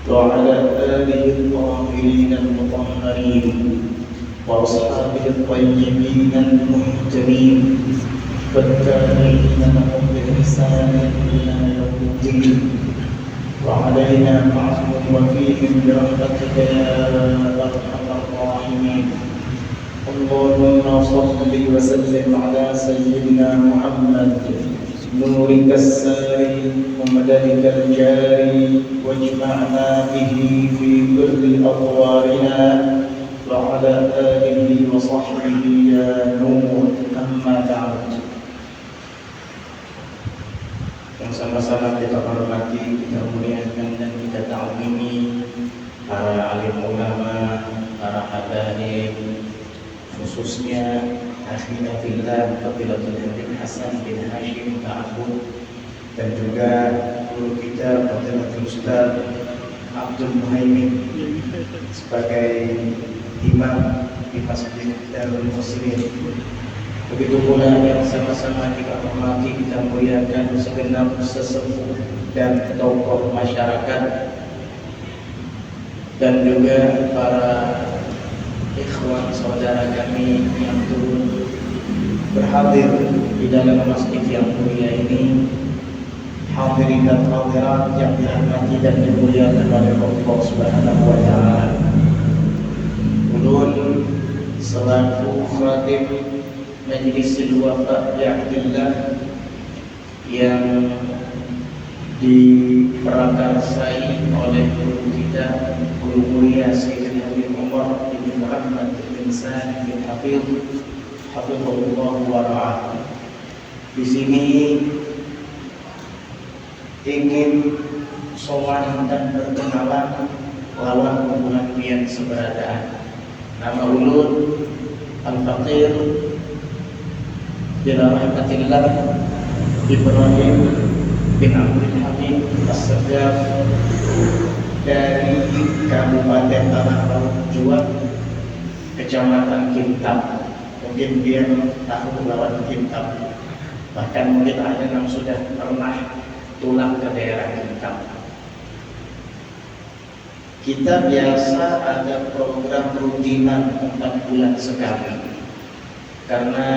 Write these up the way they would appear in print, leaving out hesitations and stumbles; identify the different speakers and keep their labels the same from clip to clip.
Speaker 1: وعلى آله الطاهرين المطهرين وأصحابه الطيبين المهتدين والتابعين لهم بإحسان إلى يوم الدين وعلينا معهم وفيهم برحمتك يا أرحم الراحمين. اللهم صل وسلم على سيدنا محمد نورك الساري ومددك الجاري واجمعنا به في كل أطوارنا وعلى آله وصحبه يا نور. أما بعد. Yang sama-sama kita hormati, kita muliakan dan kita ta'zimi para alim ulama, para habaib, khususnya akhina fillah Fadilatul Habib Hasan bin Hashim Ta'abud, dan juga guru kita Fadilatul Ustaz Abdul Muhaimin sebagai imam di Masjid Darul Muslim. Begitu pula yang sama-sama kita hormati, kita muliakan segenap sesepuh dan tokoh masyarakat, dan juga para ikhwan saudara kami yang turut berhadir di dalam masjid yang mulia ini, hadirin dan hadirat yang dirahmati dan dimuliakan oleh Allah Subhanahu wa taala. Ulun selaku khatib Majlisul Wafa Bi'ahdillah yang diprakarsai oleh guru kita, guru mulia Sayyidina Habib Umar bin Muhammad bin Salim bin Hafidh Hafidhullah wa ra'ah. Di sini ingin sowan dan berkenalan lawan hubungan pian seberadaan. Nama ulun Al-Faqir bin Rahmatillah Ibrahim bin Abdul Hamid As-Sagaf dari Kabupaten Tanah Laut Juang, Kecamatan Kintab. Mungkin dia tahu lawan Kintab, bahkan mungkin ada yang sudah pernah pulang ke daerah Kintab. Kita biasa ada program rutinan 4 bulan sekali, karena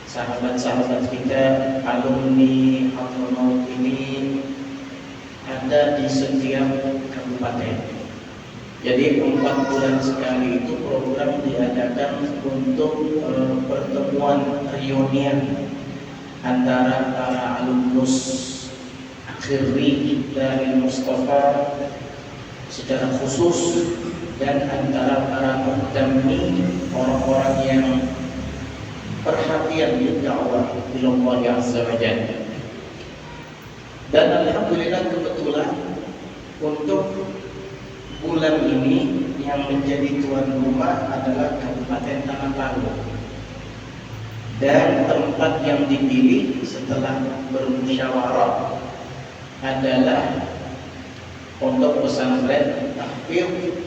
Speaker 1: sahabat-sahabat kita alumni Al-Maut ini ada di setiap kabupaten. Jadi 4 bulan sekali itu program diadakan untuk pertemuan reunian antara para alumnus akhiri dari Mustafa secara khusus, dan antara para muhtami, orang-orang yang perhatian di dakwah Allah Azza wa Jalla. Dan alhamdulillah kebetulan untuk bulan ini yang menjadi tuan rumah adalah Kabupaten Tanah Laut, dan tempat yang dipilih setelah bermusyawarah adalah Pondok Pesantren Tahfidz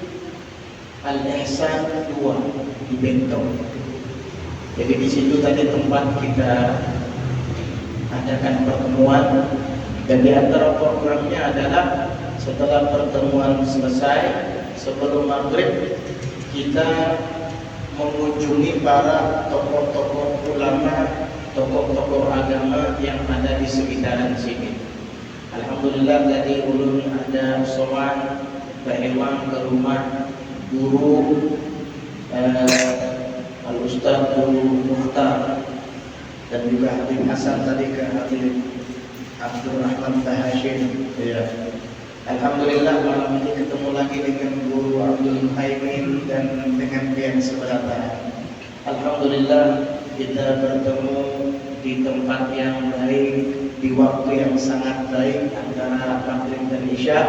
Speaker 1: Al-Ihsan 2 di Bentong. Jadi di situ tadi tempat kita adakan pertemuan, dan di antara programnya adalah setelah pertemuan selesai sebelum maghrib kita mengunjungi para tokoh-tokoh ulama, tokoh-tokoh agama yang ada di sekitaran sini. Alhamdulillah tadi ulun ada sowan berewang ke rumah guru Al-Ustaz Guru Mukhtar, dan juga Habib Hasan tadi ke Habib Abdul Rahman Hashim. Ya. Alhamdulillah malam ini ketemu lagi dengan Guru Abdul Muhaimin dan dengan pian seberata. Alhamdulillah kita bertemu di tempat yang baik, di waktu yang sangat baik antara maghrib dan isya,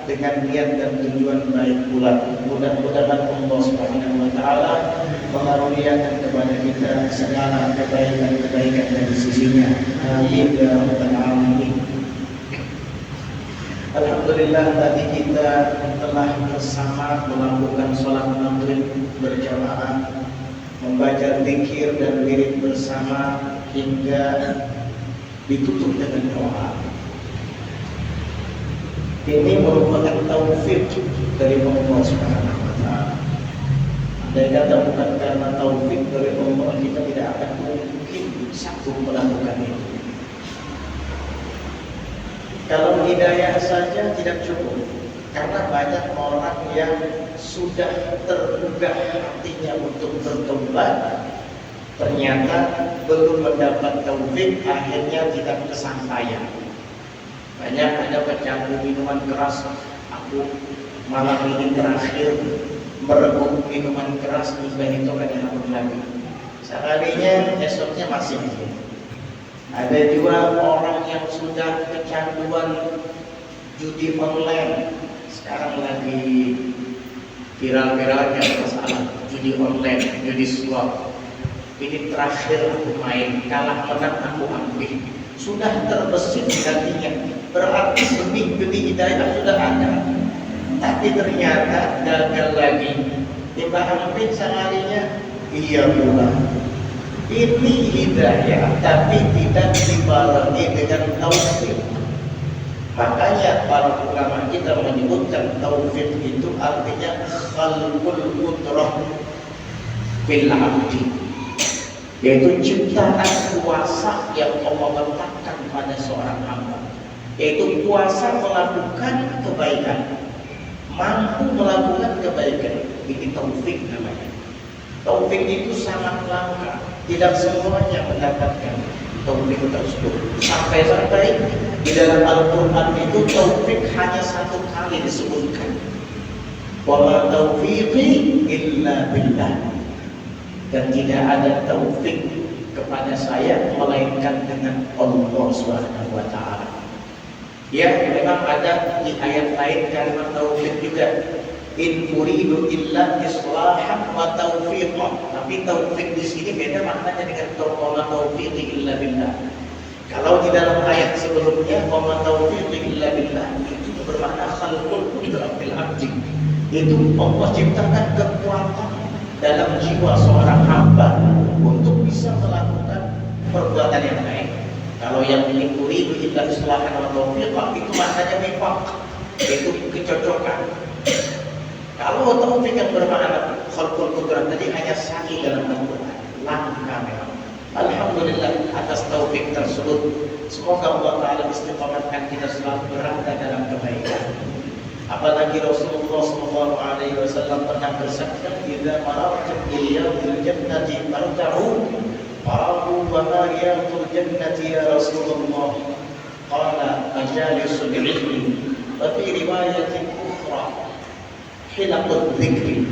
Speaker 1: dengan niat dan tujuan baik pula. Mudah-mudahan Allah Subhanahu wa taala mengaruniakan kepada kita segala kebaikan-kebaikan dari sisinya. Amin ya rabbal alamin. Alhamdulillah tadi kita telah bersama melakukan sholat maghrib berjamaah, membaca zikir dan wirid bersama hingga ditutup dengan doa. Ini merupakan taufik dari Allah Subhanahu wa taala. Andai kata bukan karena taufik dari Allah, kita tidak akan mungkin sanggup melakukan itu. Kalau hidayah saja tidak cukup, karena banyak orang yang sudah tergugah hatinya untuk bertobat, ternyata belum mendapat taufik, akhirnya tidak kesampaian. Banyak ada pecandu minuman keras, aku malam ini terakhir merebut minuman keras, hingga itu ada namun lagi. Sekalinya esoknya masih gitu. Ada juga orang yang sudah kecanduan judi online, sekarang lagi viral-viralnya masalah judi online, judi slot. Ini terakhir aku main, kalah menang aku ambil. Sudah terbesit di hatinya, berarti benih hidayah sudah ada, tapi ternyata gagal lagi. Tiba ambil sekalinya, iya pula. Ini hidayah, tapi tidak dibarengi dengan taufik. Makanya para ulama kita menyebutkan taufik itu artinya khalqul qudrah bil abdi, yaitu ciptaan kuasa yang Allah letakkan pada seorang hamba, yaitu kuasa melakukan kebaikan, mampu melakukan kebaikan. Ini taufik namanya. Taufik itu sangat langka, tidak semuanya mendapatkan taufik tersebut. Sampai-sampai di dalam Al-Quran itu taufik hanya satu kali disebutkan. Wa ma taufiqi illa billah. Dan tidak ada taufik kepada saya melainkan dengan Allah Subhanahu wa taala. Ya, memang ada di ayat lain kalimat taufik juga. In uridu illa islahan wa taufiqan. Tapi taufik di sini beda maknanya dengan taufiqi illa billah. Kalau di dalam ayat sebelumnya wa taufiqi illa billah, itu bermakna khalqul qudrah bil abdi. Itu Allah ciptakan kekuatan dalam jiwa seorang hamba untuk bisa melakukan perbuatan yang baik. Kalau yang in uridu illa islahan wa taufiqan, itu maknanya mifaq, itu kecocokan. Kalau taufik yang bermakna khalqul qudrah tadi hanya satu dalam Al-Quran, langka memang. Alhamdulillah atas taufik tersebut. Semoga Allah Ta'ala istiqamatkan kita selalu berada dalam kebaikan. Apalagi Rasulullah SAW pernah bersabda, "Idza marartum bil yawmil jannati farta'u." Qalu wa ma yawmul jannati ya Rasulullah? Qala majalisul ilmi. Wa fi riwayatin ukhra hilaqul dzikri.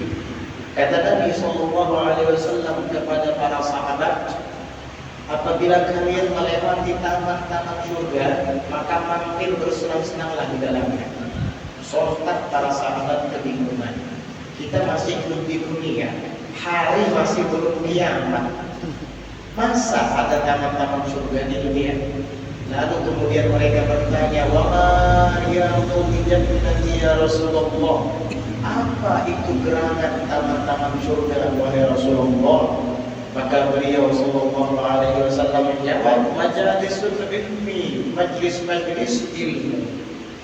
Speaker 1: Kata Nabi SAW kepada para sahabat, apabila kalian melewati taman-taman surga, maka makin bersenang-senanglah di dalamnya. Sontak para sahabat kebingungan. Kita masih hidup di dunia, hari masih belum kiamat. Masa ada taman-taman surga di dunia? Lalu kemudian mereka bertanya, wa ma ya'mul jannati ya Rasulullah? Apa itu gerangan taman-taman surga wahai Rasulullah? Maka beliau sallallahu alaihi wasallam menjawab, majalisul ilmi, majlis-majlis ilmu.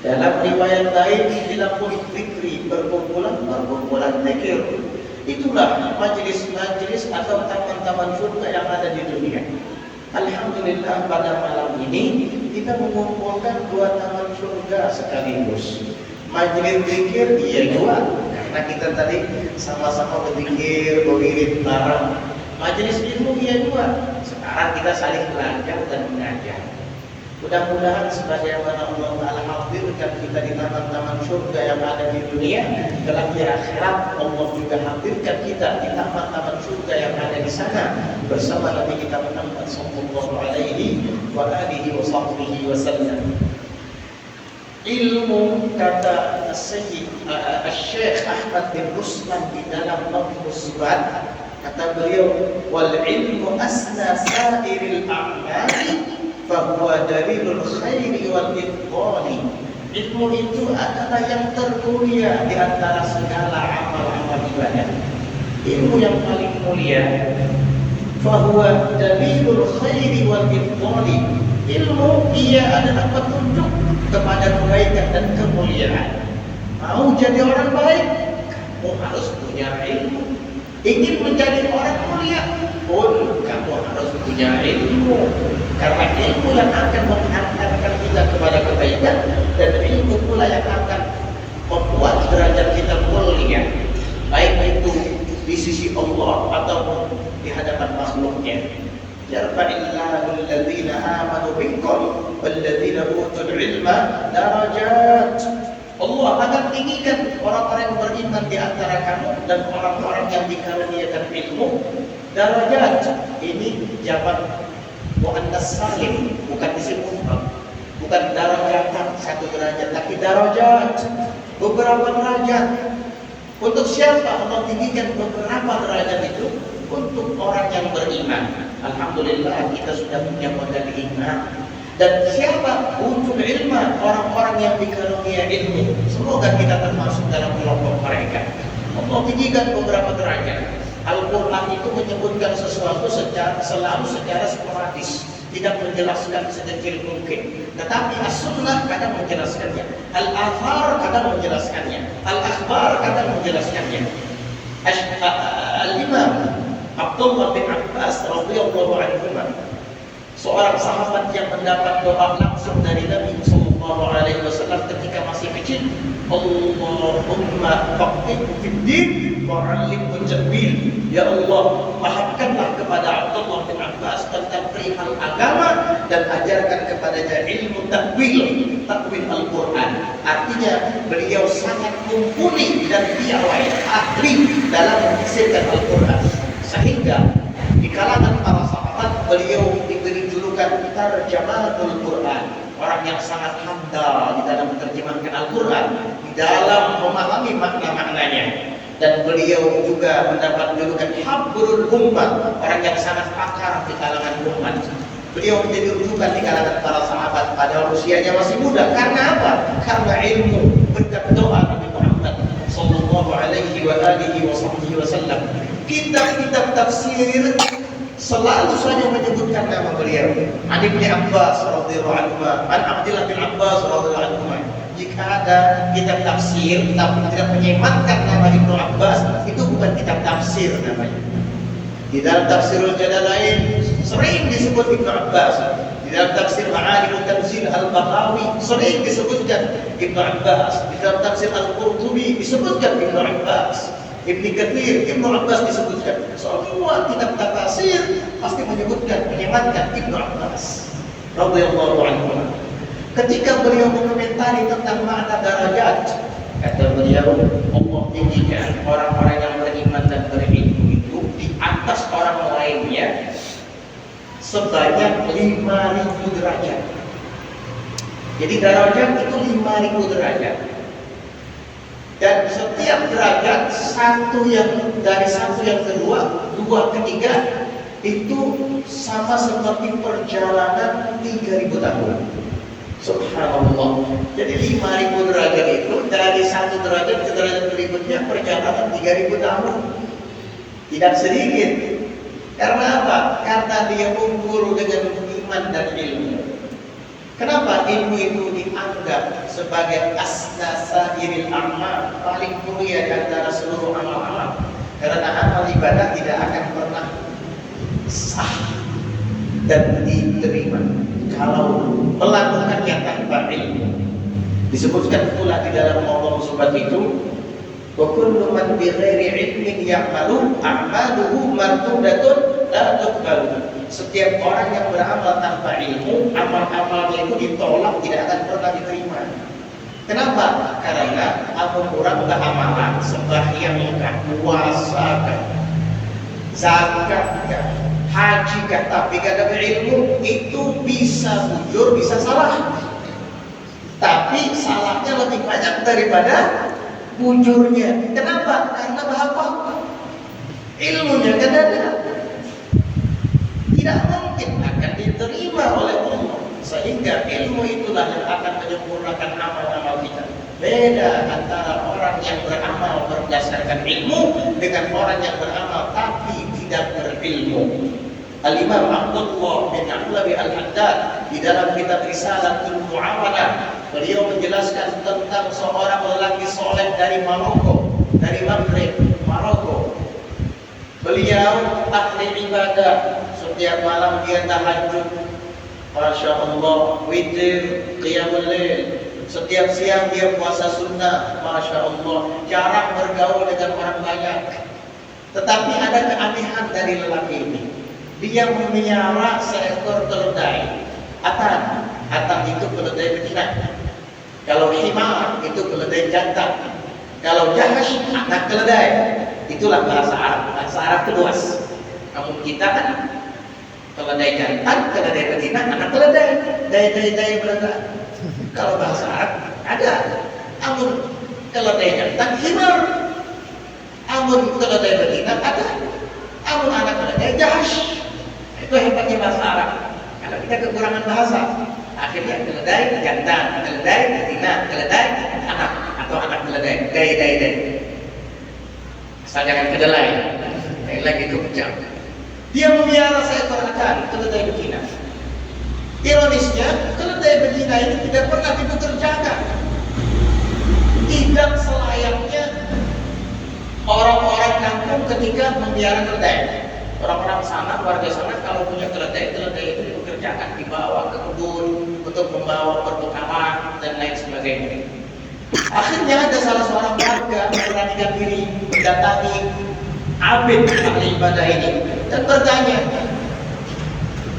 Speaker 1: Dalam riwayat lain, hilaqul dzikri, perkumpulan zikir. Itulah majlis-majlis atau taman-taman surga yang ada di dunia. Alhamdulillah pada malam ini kita mengumpulkan dua taman surga sekaligus. Majelis zikir iya dua, karena kita tadi sama-sama berzikir, berwirid bareng. Majelis ilmu iya dua, sekarang kita saling belajar dan mengajar. Mudah-mudahan sebagaimana Allah Ta'ala hadirkan kita di taman-taman surga yang ada di dunia, kelak di akhirat Allah juga hadirkan kita di taman-taman surga yang ada di sana bersama Nabi kita Muhammad sallallahu alaihi wa alihi wa sahbihi wasallam. Ilmu, kata Syekh Ahmad bin Ruslan di dalam Nafhus Subhan, kata beliau, wal ilmu asna sa'iril a'mali fahuwa dalilul khairi wal ifdali. Ilmu itu adalah yang termulia di antara segala amal-amal ibadah. Ilmu yang paling mulia, fahuwa dalilul khairi wal ifdali. Ilmu ia adalah petunjuk kepada kebaikan dan kemuliaan. Mau jadi orang baik, kamu harus punya ilmu. Ingin menjadi orang mulia pun kamu harus punya ilmu. Karena ilmu yang akan menghantarkan kita kepada kebaikan, dan ilmu pula yang akan membuat derajat kita mulia, baik itu di sisi Allah ataupun di hadapan makhluknya. Yarfa'illahu alladhina amanu minkum walladhina utul ilma darajat. Allah akan tinggikan orang-orang yang beriman di antara kamu dan orang-orang yang dikaruniakan ilmu. Darajat ini jamak muannas salim, bukan isim mufrad. Bukan darajatan satu derajat, tapi darajat, beberapa derajat. Untuk siapa Allah tinggikan beberapa derajat itu? Untuk orang yang beriman. Alhamdulillah kita sudah punya modal iman. Dan siapa? Untuk ilmu, orang-orang yang dikarunia ilmu. Semoga kita termasuk dalam kelompok mereka. Allah tinggikan beberapa derajat. Al-Quran itu menyebutkan sesuatu selalu secara sporadis, tidak menjelaskan sedetail mungkin. Tetapi as-sunnah kadang menjelaskannya, al-athar kadang menjelaskannya, al-akhbar kadang menjelaskannya. Al-Imam Abdullah bin Abbas radhiyallahu anhu, seorang sahabat yang mendapat doa langsung dari Nabi sallallahu alaihi wasallam ketika masih kecil, Allahumma faqihhu fid din wa 'allimhu ta'wil. Ya Allah, pahamkanlah kepada Abdullah bin Abbas tentang perihal agama dan ajarkan kepadanya ilmu takwil Al-Quran. Artinya beliau sangat mumpuni dan piawai, ahli dalam menafsirkan Al-Quran, sehingga di kalangan para sahabat beliau diberi julukan tarjamatul Quran, orang yang sangat handal di dalam menerjemahkan Al-Quran, di dalam memahami makna-maknanya. Dan beliau juga mendapat julukan habrul ummah, orang yang sangat pakar di kalangan umat. Beliau menjadi rujukan di kalangan para sahabat pada usianya masih muda. Karena apa? Karena ilmu, berkat doa Nabi Muhammad sallallahu alaihi wa alihi wasallam. Kitab-kitab tafsir selalu saja menyebutkan nama beliau. An Ibnu Abbas radhiyallahu anhu, an Abdullah bin Abbas radhiyallahu anhu. Jika ada kitab tafsir tapi tidak menyematkan nama Ibnu Abbas, itu bukan kitab tafsir namanya. Di dalam Tafsirul Jalalain sering disebut Ibnu Abbas. Di dalam tafsir Ma'alimut Tanzil Al-Baghawi sering disebutkan Ibnu Abbas. Di dalam tafsir Al-Qurtubi disebutkan Ibnu Abbas. Ibnu Katsir, Ibnu Abbas disebutkan. Semua kitab tafsir pasti menyebutkan, menyematkan Ibnu Abbas radhiyallahu anhu. Ketika beliau mengomentari tentang makna darajat, kata beliau, Allah tinggikan orang-orang yang beriman dan berilmu itu di atas orang lainnya sebanyak 5.000 derajat. Jadi derajat itu 5.000 derajat. Dan setiap derajat satu yang kedua, dua ketiga itu sama seperti perjalanan 3.000 tahun. Subhanallah. Jadi 5.000 derajat itu dari satu derajat ke derajat berikutnya perjalanan 3.000 tahun. Tidak sedikit. Karena apa? Karena dia unggul dengan iman dan ilmu. Kenapa ilmu itu dianggap sebagai asna sa'iril amal, paling mulia di antara seluruh amal-amal? Karena amal ibadah tidak akan pernah sah dan diterima kalau melakukannya tanpa ilmu. Disebutkan pula di dalam Allah sobat itu, wa kullu man bi ghairi ilmin ya'malu a'maluhu mardudatun la tuqbalu. Setiap orang yang beramal tanpa ilmu, amal-amalnya itu ditolak, tidak akan pernah diterima. Kenapa? Karena apa kurang amalan, sembahyang kah, puasa kah, zakat kah, haji kah, tapi gak ada ilmu, itu bisa bujur, bisa salah. Tapi salahnya lebih banyak daripada bujurnya. Kenapa? Karena apa? Ilmunya kan ada. Tidak mungkin akan diterima oleh Allah. Sehingga ilmu itulah yang akan menyempurnakan amal-amal kita. Beda antara orang yang beramal berdasarkan ilmu dengan orang yang beramal tapi tidak berilmu. Al-Imam Abdullah bin Abdullah Al-Haddad di dalam kitab Risalatul Mu'amalah beliau menjelaskan tentang seorang lelaki soleh dari Maroko, dari Maghrib, Maroko. Beliau ahli ibadah, setiap malam dia tahajud, Masya Allah, witir, qiyamul lail. Setiap siang dia puasa sunnah, Masya Allah, jarang bergaul dengan orang banyak. Tetapi ada keanehan dari lelaki ini. Dia memelihara seekor keledai. Atan itu keledai betina. Kalau himar itu keledai jantan. Kalau jahash anak keledai. Itulah bahasa Arab. Bahasa Arab itu luas. Namun kita kan keledai jantan, keledai betina, anak keledai. Dai berada. Kalau bahasa Arab ada. Namun keledai jantan himar. Namun keledai betina ada. Namun anak keledai jahash. Itu hebatnya bahasa Arab. Kalau kita kekurangan bahasa, akhirnya keledai jantan, keledai betina, keledai anak atau anak keledai, dai. Asal jangan kedelai, lagi itu pecah. Dia memelihara seekor akan keledai betina. Ironisnya, keledai betina ini tidak pernah dipekerjakan. Tidak selayaknya orang-orang kampung ketika memelihara keledai. Orang-orang sana, warga sana kalau punya keledai itu dipekerjakan, dibawa ke kebun untuk membawa perbekalan dan lain sebagainya. Akhirnya ada salah seorang warga memberanikan diri mendatangi abid ahli ibadah ini dan bertanya,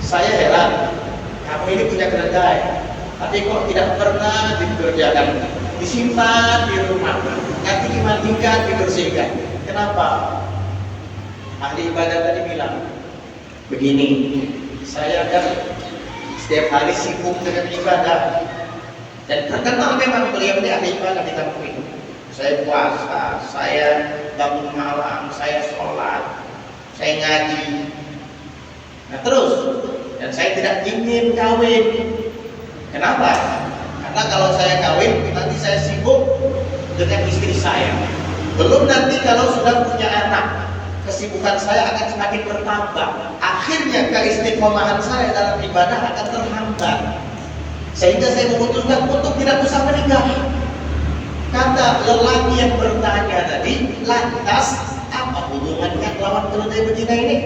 Speaker 1: saya heran, kamu ini punya keledai, tapi kok tidak pernah dipekerjakan, disimpan di rumah, nanti dimandikan, dibersihkan. Kenapa? Ahli ibadah tadi bilang, begini, saya kan setiap hari sibuk dengan ibadah dan terkenal memang beliau ini ahli ibadah di kampung ini. Saya puasa, saya bangun malam, saya sholat, saya ngaji. Nah terus, dan saya tidak ingin kawin. Kenapa? Karena kalau saya kawin, nanti saya sibuk dengan istri saya. Belum nanti kalau sudah punya anak, kesibukan saya akan semakin bertambah. Akhirnya keistiqomahan saya dalam ibadah akan terhambat. Sehingga saya memutuskan untuk tidak usah menikah. Kata lelaki yang bertanya tadi, lantas apa hubungannya lawan keledai betina ini?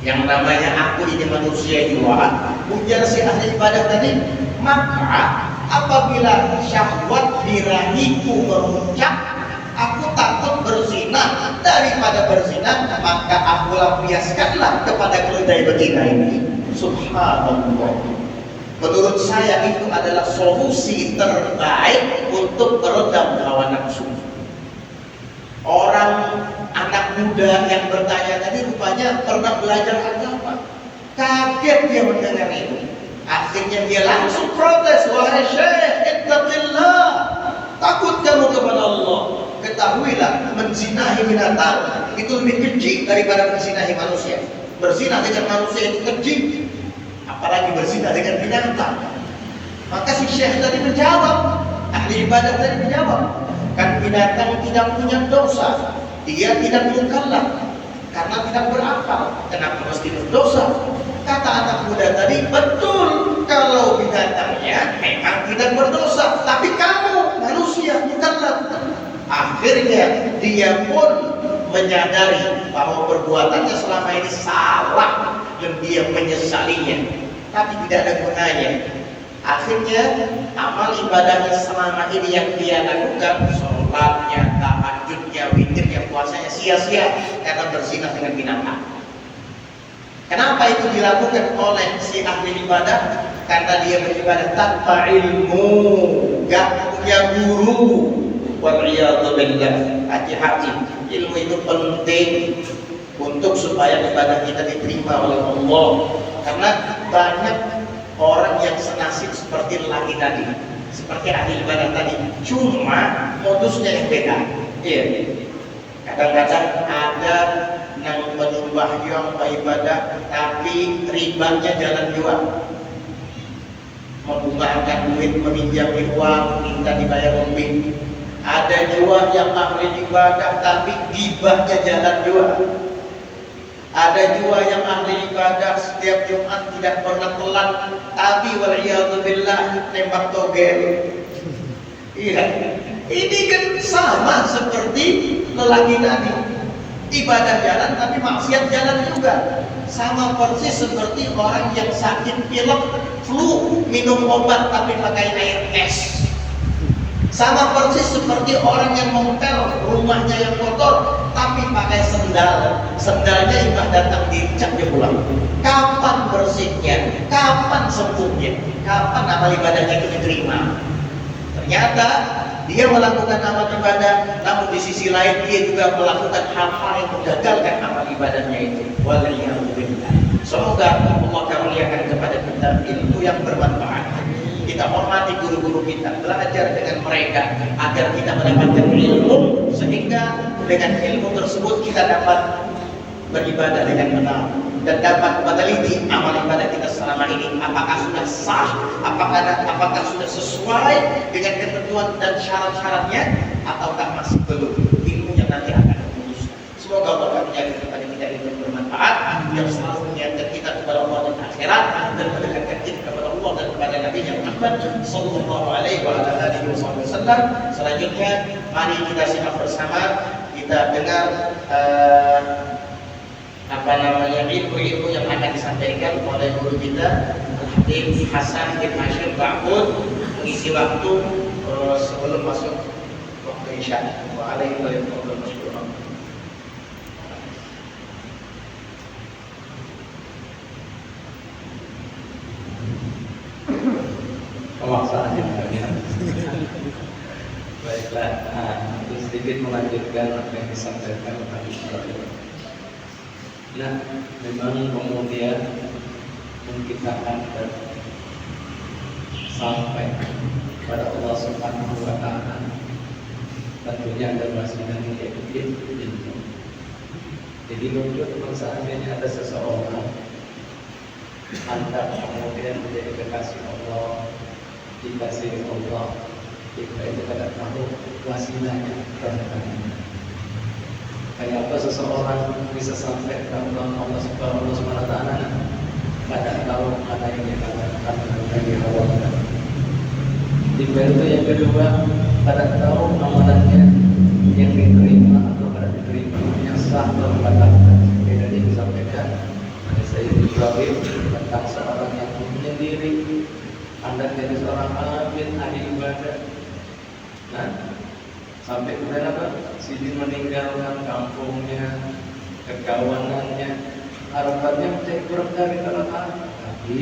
Speaker 1: Yang namanya aku ini manusia juga, ujar si ahli ibadah tadi. Maka apabila syahwat birahiku memuncak, aku takut berzina. Daripada berzina, maka aku lampiaskanlah kepada keledai betina ini. Subhanallah. Menurut saya itu adalah solusi terbaik untuk meredam hawa nafsu. Orang anak muda yang bertanya tadi rupanya pernah belajar agama. Kaget dia mendengar itu. Akhirnya dia langsung protes, wahai syekh, ittaqillah. Takut kamu kepada Allah. Ketahuilah, menzinahi binatang itu lebih keji daripada menzinahi manusia. Berzina dengan manusia itu keji, apalagi berzina dengan binatang. Maka si syekh tadi menjawab, ahli ibadah tadi menjawab, kan binatang tidak punya dosa, dia tidak mukallaf karena tidak berakal, kenapa mesti berdosa? Kata anak muda tadi, betul, kalau binatangnya memang tidak berdosa, tapi kamu manusia mukallaf. Akhirnya dia pun menyadari bahwa perbuatannya selama ini salah dan dia menyesalinya, tapi tidak ada gunanya. Akhirnya amal ibadahnya selama ini yang dia lakukan, sholatnya, tahajudnya, witirnya, puasanya sia-sia karena berzina dengan binatang. Kenapa itu dilakukan oleh si ahli ibadah? Karena dia beribadah tanpa ilmu, gak punya guru. Wal'iyadu billah. Hati-hati, ilmu itu penting untuk supaya ibadah kita diterima oleh Allah. Karena banyak orang yang senasib seperti lelaki tadi, seperti ahli ibadah tadi, cuma modusnya yang beda. Iya. Kadang-kadang ada yang menyembah yang ibadah, tapi ribanya jalan dua. Membungahkan duit, meminjam uang, minta dibayar lebih. Ada juga yang ahli ibadah tapi gibahnya jalan dua. Ada juga yang ahli ibadah setiap Jumat tidak pernah telat, tapi waliyadzubillah tembak togel. Iya, ini kan sama seperti lelaki tadi, ibadah jalan tapi maksiat jalan juga. Sama persis seperti orang yang sakit pilek, flu, minum obat tapi pakai air es. Sama persis seperti orang yang mengepel rumahnya yang kotor tapi pakai sendal. Sendalnya imam datang dicap dia pulang. Kapan bersihnya? Kapan sembuhnya? Kapan amal ibadahnya itu diterima? Ternyata dia melakukan amal ibadah, namun di sisi lain dia juga melakukan hal-hal yang menggagalkan amal ibadahnya itu. Waliyahulillah. Semoga Allah karuniakan kepada kita ilmu yang bermanfaat. Kita hormati guru-guru kita, belajar dengan mereka agar kita mendapatkan ilmu, sehingga dengan ilmu tersebut kita dapat beribadah dengan benar dan dapat meneliti amal ibadah kita selama ini, apakah sudah sah, apakah sudah sesuai dengan ketentuan dan syarat-syaratnya, ataukah masih belum. Ilmunya nanti akan memutus. Semoga Allah menjaga kepada kita ilmu yang bermanfaat, yang selalu mengingatkan kita kepada Allah dan akhirat, dan mendekatkan kita kepada Allah dan kepada Nabi Muhammad sallallahu alaihi wasallam. Selanjutnya mari kita simak bersama, kita dengar ilmu-ilmu yang akan disampaikan oleh guru kita Al-Habib Hasan bin Hashim Ba'ud, mengisi waktu sebelum masuk waktu Isya. Waalaikumsalam.
Speaker 2: Pemaksaan yang kalian. Baiklah, untuk sedikit melanjutkan apa yang disampaikan tadi. Nah, memang kemudian kita akan sampai pada Allah Subhanahu wa Ta'ala. Tentunya ada wasilah yaitu ilmu. Jadi menurut seandainya ada seseorang Anda kemudian menjadi kekasih Allah, dikasih Allah, kita itu tidak tahu wasilahnya terhadapnya. Kayak apa seseorang bisa sampai ke Allah Subhanahu wa Ta'ala? Tidak tahu mana yang dikatakan dari Allah. Itu yang kedua, tidak tahu amalannya yang diterima atau tidak diterima, yang sah atau membatalkan. Tidak disampaikan oleh Sayyid Ibrahim tentang seorang yang menyendiri. Anda jadi seorang abid ahli ibadah. Nah, sampai kemudian apa? Sidi meninggalkan kampungnya, kekawanannya, harapannya menjadi berkah di tanah. Tapi,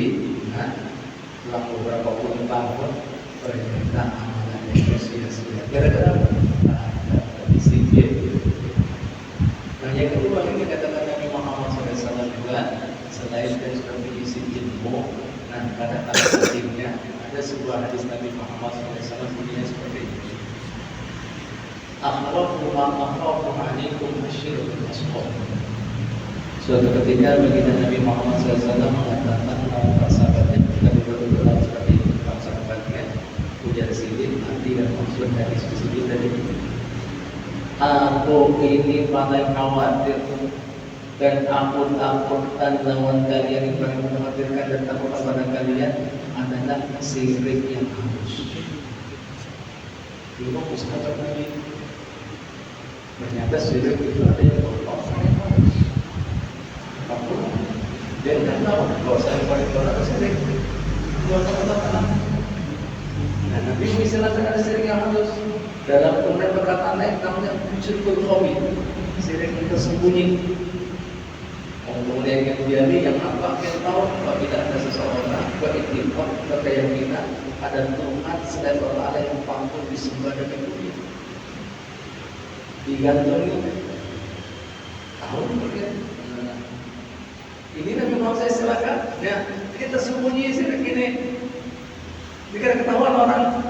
Speaker 2: nah, setelah beberapa puluh tahun, ternyata amalannya sia-sia. Gara-gara apa? Ada sedikit. Nah, yang kedua ini kata-kata Nabi Muhammad SAW juga, selain dan sudah berisi ilmu, nah pada akhirnya ada sebuah hadis Nabi Muhammad SAW bunyinya seperti ini. Akhrafu alaikum asyirul asqam. Suatu ketika baginda Nabi Muhammad SAW mengatakan kepada sahabatnya, kita betul-betul harus seperti itu kepada sahabatnya. Ujar Sidin, arti dan maksud dari Sidin tadi. Aku ini paling khawatir dan aku takutkan lawan kalian yang paling mengkhawatirkan dan takut kepada kalian adalah syirik yang halus. Dulu sahabat Nabi, ternyata syirik itu ada yang halus. Aku dia tidak tahu kalau saya paling tolak syirik. Dia tahu. Nah, Nabi mengistilahkan ada syirik yang halus. Dalam kemudian perkataan lain namanya syirkul khafi, syirik yang tersembunyi. Kemudian yang diami yang apa? Kita tahu apabila ada seseorang beriktikad berkeyakinan ada Tuhan selain Allah yang patut disembah dan dipuji, digantungi. Tahu kemudian ini Nabi Muhammad saya silakan. Ya, kita sembunyi syirik ini. Jika ketahuan orang.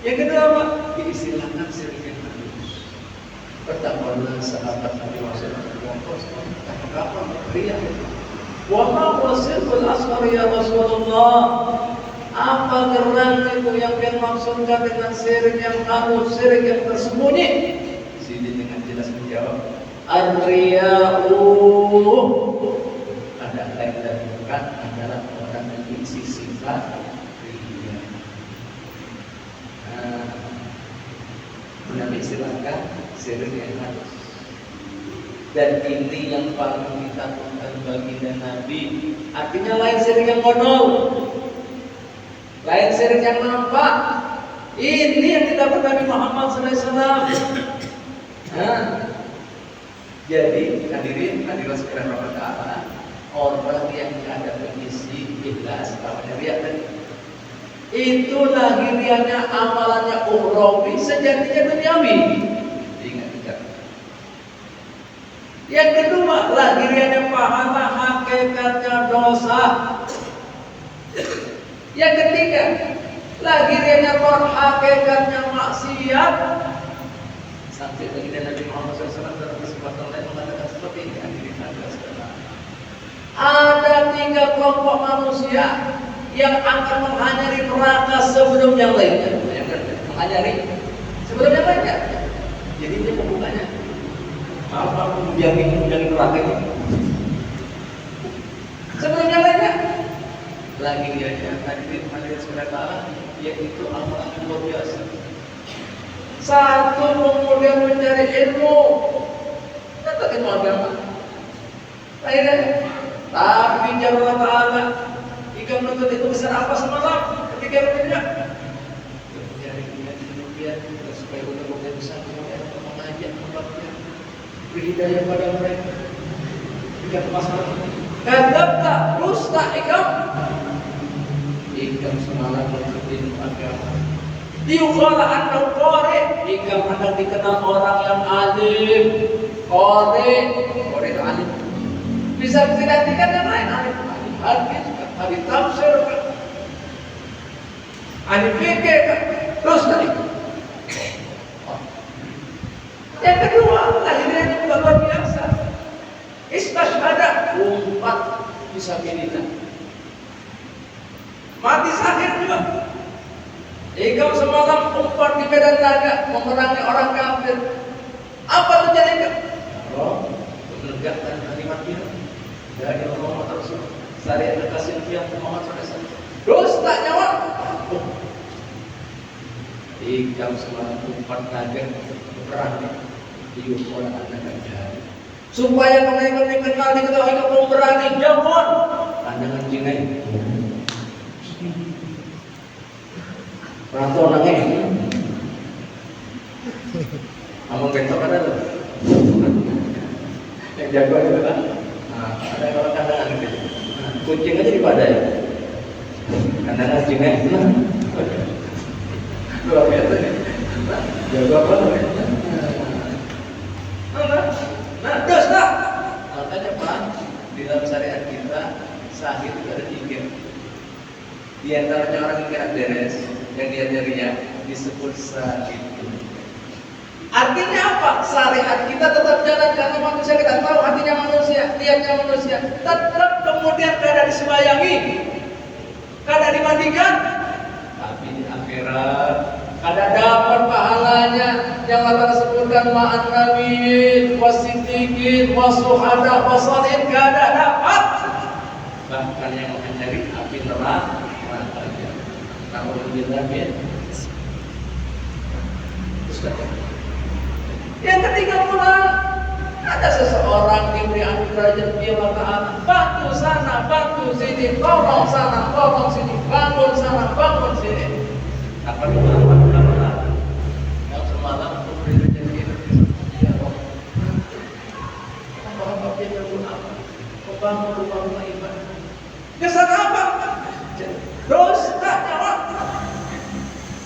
Speaker 2: Yang kedua apa? Diistilahkan syirik yang halus. Pertama sahabat Nabi Muhammad apa ria? Wa ma wasilul asghar ya Rasulullah. Apa gerangan itu yang dimaksudkan dengan syirik yang halus, syirik yang tersembunyi? Sini dengan jelas menjawab, Ar-riya'u ada lain dan bukan adalah orang yang diisi sifat riya. Nabi istilahkan syirik yang halus. Dan ini yang paling ditakutkan baginda Nabi. Artinya lain syirik yang bodol, lain syirik yang nampak. Ini yang didapat Nabi Muhammad SAW. Jadi hadirin sekalian Allah Ta'ala, orang yang ada mengisi ikhlas namanya riya tadi, itu lahiriannya amalannya ukhrawi, sejatinya duniawi. Ingat. Yang kedua, lahiriannya pahala, hakikatnya dosa. Yang ketiga, lahiriannya roh, hakikatnya maksiat. Sampai baginda Nabi Muhammad SAW dalam kesempatan lain mengatakan seperti ini, hadirin sekalian. Ada 3 kelompok manusia yang akan menghanyari neraka sebelum yang lainnya. Menghanyari sebelum yang lainnya. Jadi ini pembukanya. Apa menjamin neraka ini? Sebelum yang lainnya. Lagi dia hadirin sekalian, yaitu amalan yang luar biasa. Satu, kemudian mencari ilmu. Dapat ilmu agama. Akhirnya, tapi jawab Allah Ta'ala, jika menuntut itu besar apa semalam ketika bekerja? Mencari kemudian supaya benar-benar bisa mengajak membaca, beri hidayah pada mereka. Jika masalah, kadzabta, dusta ikam. Ikam semalam menuntut ilmu agama. Diukhara annahu qari, jika hendak dikenal orang yang alim. Qari itu alim. Bisa digantikan yang lain, alim hadis, ahli tafsir, ahli fikih, terus tadi. Yang kedua, lahirnya juga luar biasa. Istashhada, umpat fisabilillah. Mati syahid juga. Ikam semalam umpat di medan daga memerangi orang kafir. Apa terjadi? Allah menegakkan kalimat ini dari Muhammad Rasul. Syariat kasih yang Muhammad SAW. Terus tak jawab. Ikam semalam umpat naga berani diukur orang anak jadi. Supaya mereka dikenal diketahui kamu berani jawab. Pandangan jinai. Rantau nangis. Among bentok ada tuh. Yang jago itu kan. Ada kalau kandangan gitu. Kucing aja dipadai. Kandangan jingai. Luar biasa nih. Jago apa namanya? Nah, dosa. Makanya Pak, di dalam syariat kita sahih itu ada 3. Di antaranya orang yang kira beres, yang dia riya disebut sahih. Artinya apa? Syariat kita tetap jalan karena manusia kita tahu hatinya manusia, niatnya manusia. Tetap kemudian kada disembayangi, kada dimandikan, tapi di akhirat kada dapat pahalanya yang Allah sebutkan ma'an nabiyyin wasiddiqin wasuhada wasalihin, kada dapat. Bahkan yang menghindari api neraka. Yang ketiga pula ada seseorang diberi anugerah rezeki Allah Ta'ala, bantu sana, bantu sini, tolong sana, tolong sini, bangun sana, bangun sini. Apa itu ulama? Yang semalam diberi rezeki ya Allah. Apa dia berbuat apa? Membangun rumah ibadah. Kesan apa? Terus tak jawab.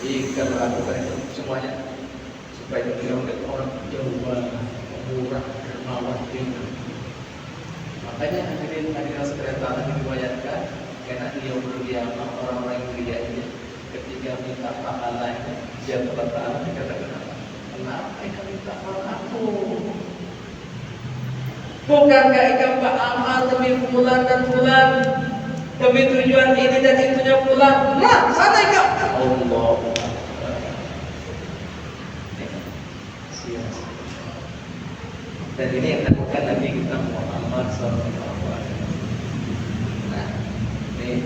Speaker 2: Ikan melakukan itu semuanya supaya kita melihat orang jauh murah, dermawan, tinggi. Makanya hadirin sekalian diriwayatkan karena dia berdiamah orang-orang yang dia ini ketika minta pahalanya dia berkata dikatakan apa? Kenapa ikan minta pahala aku? Bukankah ikan beramal demi bulan dan bulan? Demi tujuan ini dan itunya pulang. Nah, sana ikut. Allah. Dan ini yang dilakukan Nabi kita Muhammad SAW. Nah, ini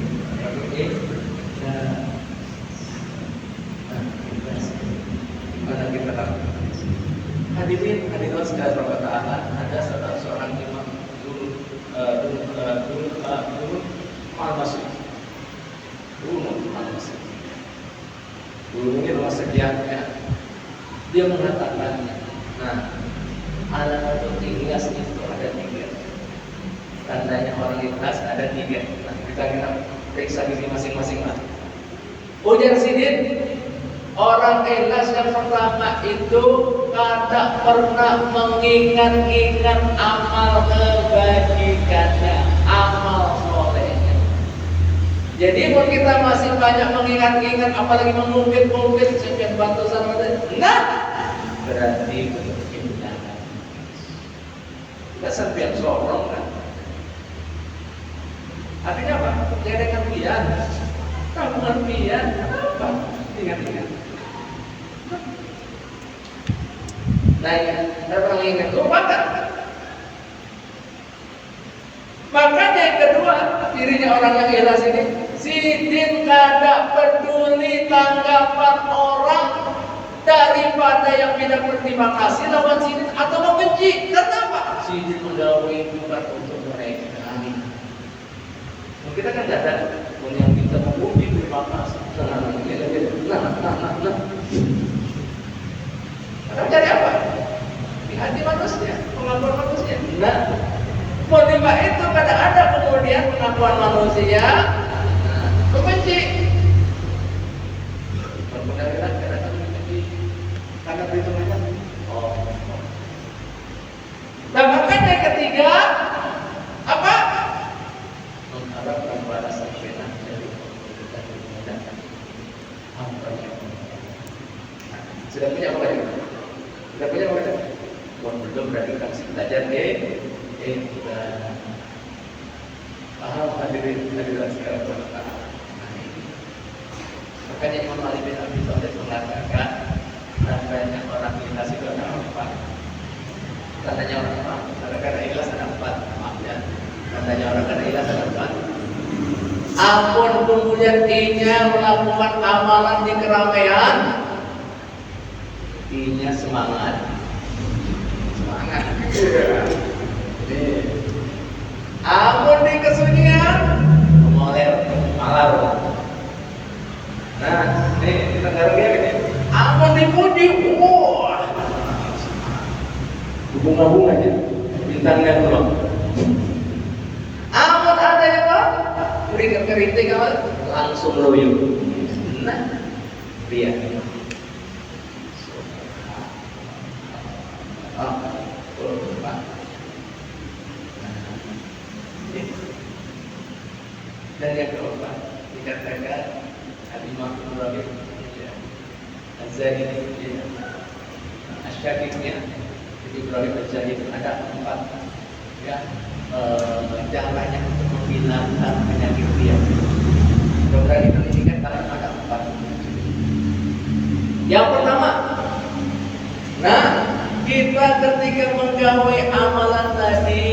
Speaker 2: gimana kita lakukan? Hadirin sekalian perkataan, ada salah seorang imam dulu Al-Masih. Dulu mungkin rumah sekiannya. Dia mengatakan, nah, alamatul ikhlas itu ada 3. Tandanya orang ikhlas ada 3. Nah, kita periksa diri masing-masing lah. Ujar Sidin, orang ikhlas yang pertama itu tidak pernah mengingat-ingat amal kebajikannya, amal solehnya. Jadi kalau kita masih banyak mengingat-ingat, apalagi mengungkit-ungkit sekian batu sana, nah, berarti berpindahan. Kita sampai sorong kan? Artinya apa? Jangan pian, tabungan pian, apa? Ingat-ingat. Nah, orang ingat lupakan. Makanya yang kedua, dirinya orang yang ikhlas ini, Sidin kada peduli tanggapan orang daripada yang tidak berterima kasih lawan Sidin atau membenci. Kenapa? Sidin menggapai bukan untuk mereka. Kita kan tidak ada yang kita memuji terima kasih. Nah. Mencari apa? Di hati manusia, pengakuan manusia. Nah, menerima itu kada ada kemudian pengakuan manusia membenci. Benar-benar kada membenci. Karena perhitungannya. Oh. Nah, makanya yang ketiga apa? Mengharapkan balasan benar dari pemerintah yang mengadakan apa yang sudah punya apa lagi? Sudah punya apa lagi? Belum berarti kita mesti belajar kita paham hadirin sekarang berkata. Makanya Imam Ali bin Abi Thalib mengatakan tandanya orang ikhlas itu ada 4. Tandanya orang apa? Karena ikhlas ada 4. Maaf ya. Tandanya orang karena ikhlas ada 4. Ampun kemudian inya melakukan amalan di keramaian, inya semangat. Ampun di kesunyian, malar. Nah, nih kita garuk dia ini. Ampun dipuji, wah, bunga-bunga aja, bintangnya keluar. Ampun ada yang apa? Keriting apa? Langsung loyo. Nah, dia. Dan yang keempat dikatakan Al-Imam Ibrahim Az-Zahid Asy-Syakirnya Ibrahim Az-Zahid ada 4 ya caranya untuk menghilangkan penyakit dia. Mudah-mudahan itu dikatakan ada 4. Yang pertama, nah, kita ketika menggawe amalan tadi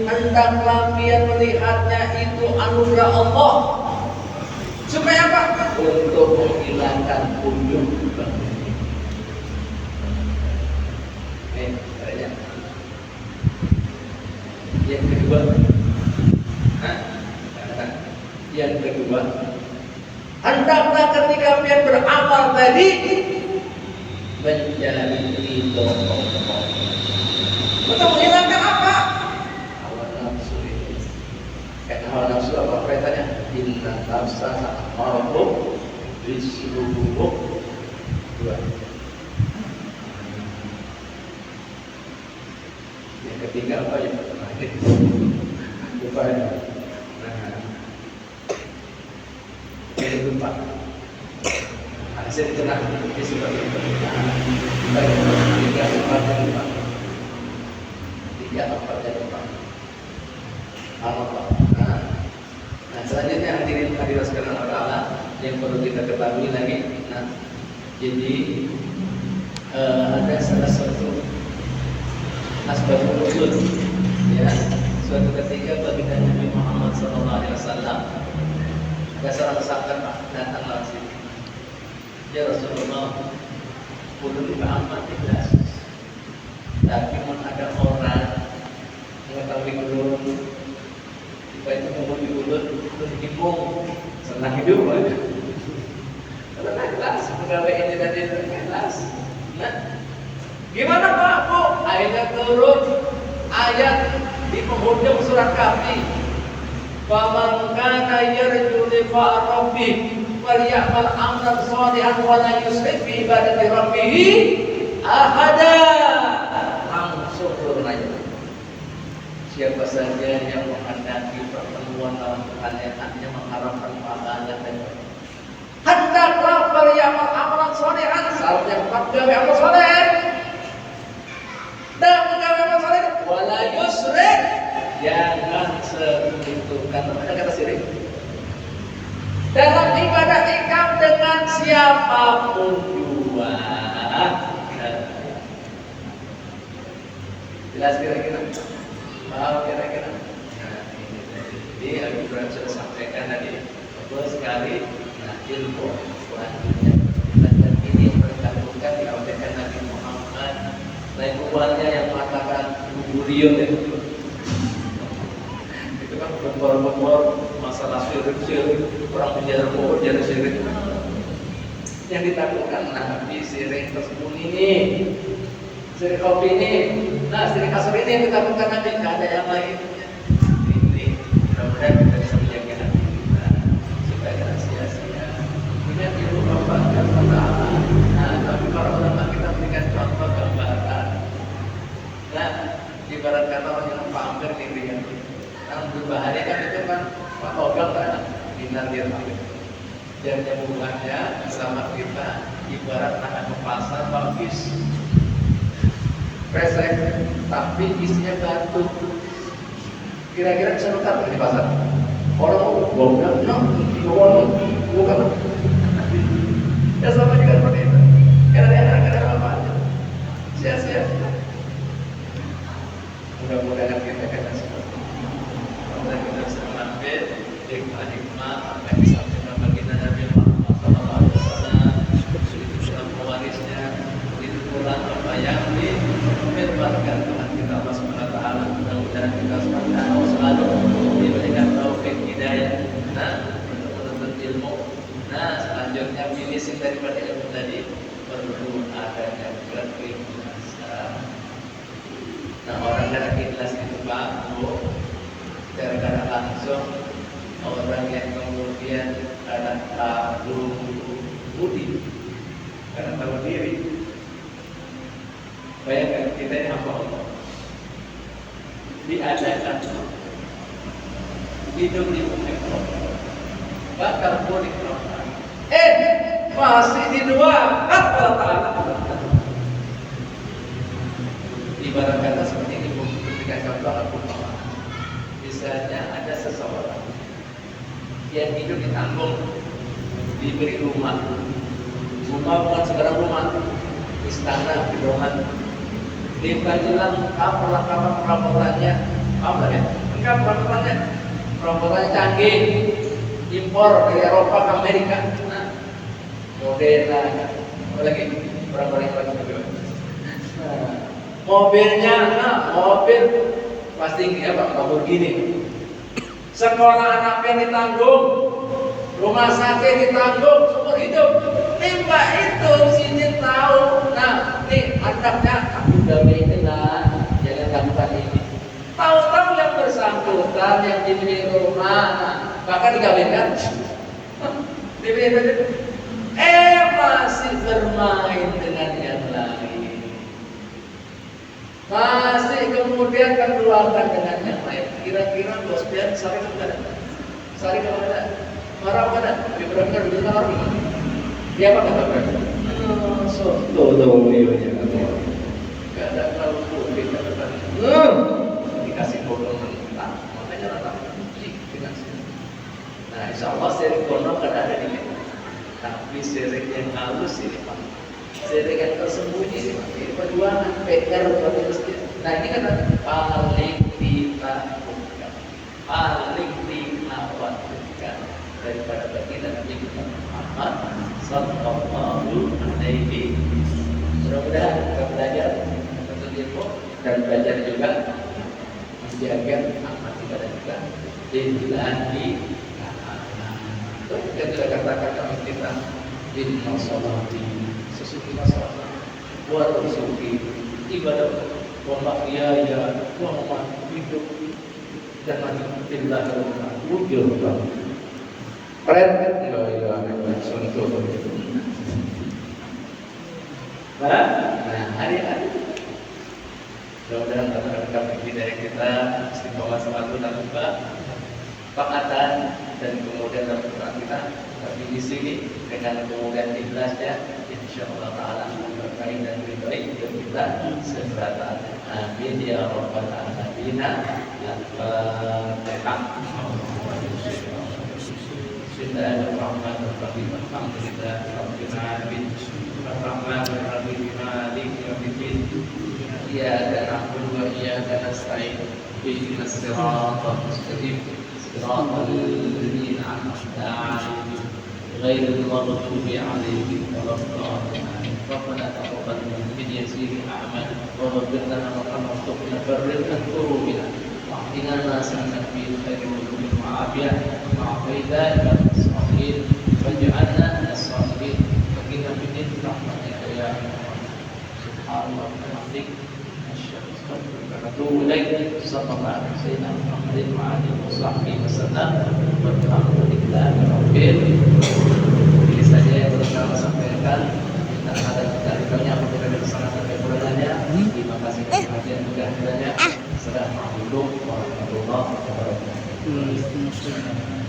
Speaker 2: hendaklah biar melihatnya itu anugerah Allah. Supaya apa? Untuk menghilangkan ujub. Yang kedua, hendaklah ketika biar beramal tadi mencari ridho Allah. Untuk menghilangkan apa? Hawa nafsu ini. Karena hawa nafsu apa kaitannya? Inna nafsa amarahum bisu'u. 2. Yang ketiga apa ya? Lupa ya. Nah, yang lupa. Hasil tenang ini sebagai pernikahan. Tiga empat dan lima. Apa? Nah, selanjutnya hadirin sekalian Allah yang perlu kita ketahui lagi. Nah, jadi ada salah satu asbabun nuzul. Ya, suatu ketika baginda Nabi Muhammad SAW ada seorang sahabat datang langsung. Ya Rasulullah, ulun amat ikhlas. Tapi mun ada orang mengetahui ulun, supaya itu menguji ulun himpung senang hidup aja. Karena ikhlas, pegawai ini dan itu ikhlas. Nah, gimana Pak Bu? Ayat turun, ayat di penghujung surat Kahfi. Faman kana yarju liqa'a rabbih falyamal amran shalihan wa la yusyrik bi ibadati rabbih ahada. Langsung turun aja. Siapa saja yang menghendaki pertemuan dalam Tuhannya mengharapkan pahala dan hendaklah falyamal amran shalihan, syaratnya gawe amal saleh. Dan gawe amal saleh wa la yusyrik, jangan sekutukan ada kata syirik dalam ibadah ikam dengan siapapun juga. Jelas kira-kira? Paham kira-kira? Nah, ini Abi Ibrahim sudah sampaikan tadi betul sekali. Nah, ilmu selanjutnya dan ini berkandungkan diajarkan Nabi Muhammad. Lain uangnya yang mengatakan Burion itu kan berbuat masalah syirik, orang penjara pohon jadi syirik. Yang ditakutkan Nabi syirik tersembunyi ini, syirik kopi ini, nah syirik asal ini yang ditakutkan Nabi, tidak ada yang lainnya. Ini mudah-mudahan kita bisa menjaga hati kita supaya tidak sia-sia. Punya ilmu bapak dan pertama. Nah, tapi para ulama kita berikan contoh gambaran. Nah, ibarat kata orang yang pamer nih yang berbahaya kan itu kan Pak Ogang kan bintang dia dan hubungannya sama kita ibarat anak ke pasar bagus resek tapi isinya batu, kira-kira bisa nutar di pasar orang mau bongkar bukan ya sama juga seperti itu kadang-kadang apa sia-sia. Mudah-mudahan kita akan seperti dan kita bisa mengambil hikmah-hikmah apa yang disampaikan baginda Nabi Muhammad SAW. Itu sudah pewarisnya, itu pula apa yang difirmankan Tuhan kita Allah SWT. Mudah-mudahan kita selalu diberikan taufik hidayah. Nah, untuk menuntut ilmu. Nah, selanjutnya finishing daripada ilmu tadi perlu adanya keikhlasan. Nah, orang yang ikhlas itu bagus. Gara-gara langsung orang yang kemudian ada tahu budi karena tahu diri. Bayangkan kita ini hamba Allah diadakan hidup di bumi Allah bakal boleh masih di dua Allah Ta'ala. Ibarat kata seperti ini ketika contoh aku misalnya ada seseorang yang hidup di tanggung, diberi rumah bukan sekedar rumah, istana, gedongan, dibagi lengkap peralatan-perabotannya, apa ya? Lengkap peralatan-perabotannya canggih, impor dari Eropa ke Amerika, nah, Moderna, apa lagi? Peralatan yang lagi bagaimana? Mobilnya, mobil pasti dia Pak Lamborghini. Sekolah anaknya ditanggung, rumah sakit ditanggung, seumur hidup. Mbak itu sini tahu. Nah, nih anaknya aku udah lah, jangan lakukan ini. Tahu-tahu yang bersangkutan yang diberi rumah, bahkan dikawinkan, diberi masih bermain dengan yang lain. Masih kemudian keluarkan dengan yang lain. Kira-kira bos pian sari kemana? Marah mana? Benar-benar dulu marah gimana? Dia apa kata mereka? Soto dong ya. Gak ada kalau putih kata dikasih bodong mentah. Makanya rata dikasih. Nah, insya Allah sirik bodong kan ada di kita. Tapi sirik yang halus ini Pak. Sirik yang tersembunyi ini Pak. Ini perjuangan PR berarti mesti Nah ini kan paling ditakutkan, paling dikhawatirkan daripada baginda Nabi kita Muhammad Sallallahu Alaihi. Mudah-mudahan kita belajar untuk ilmu dan belajar juga menjaga amal ibadah juga lillahi ta'ala. Kita sudah katakan kami kita inna sholati sesungguhnya salat wa nusuki ibadah wa mahyaya wa mamati hidup dan mati lillahi wujud. Keren kan? La ilaha illallah suntuk. Nah, hari-hari mudah-mudahan kata-kata dari kita istiqomah selalu dan juga taatan dan kemudian dalam Quran kita, tapi di sini dengan kemudian ikhlasnya insyaallah taala berkait dan baik hidup kita serta amin ya rabbal alamin. Bismillahirrahmanirrahim. Alhamdulillah rabbil alamin. Ar-Rahmanir-Rahim. Maliki yaumiddin. Iyyaka na'budu wa iyyaka nasta'in. Ihdinas siratal mustaqim. Siratal ladzina an'amta 'alaihim ghairil maghdubi 'alaihim waladdallin. Rabbana taqabbal minna yasiri a'mal wa rabbir lana wa qina farrid dhurubina wa ahdina nasan fi khairin wa afiyah wa afidah as-salihin waj'alna as-salihin baqina min rahmatika ya subhanallah wa bihamdik asyhadu an la ilaha illa anta sallallahu alaihi wa wasallam walhamdulillahi rabbil alamin. Ini saja yang perlu saya sampaikan. Kita ada banyak apabila ada kesalahan sampai bulannya. Terima kasih atas perhatian juga kiranya. Assalamualaikum warahmatullahi wabarakatuh.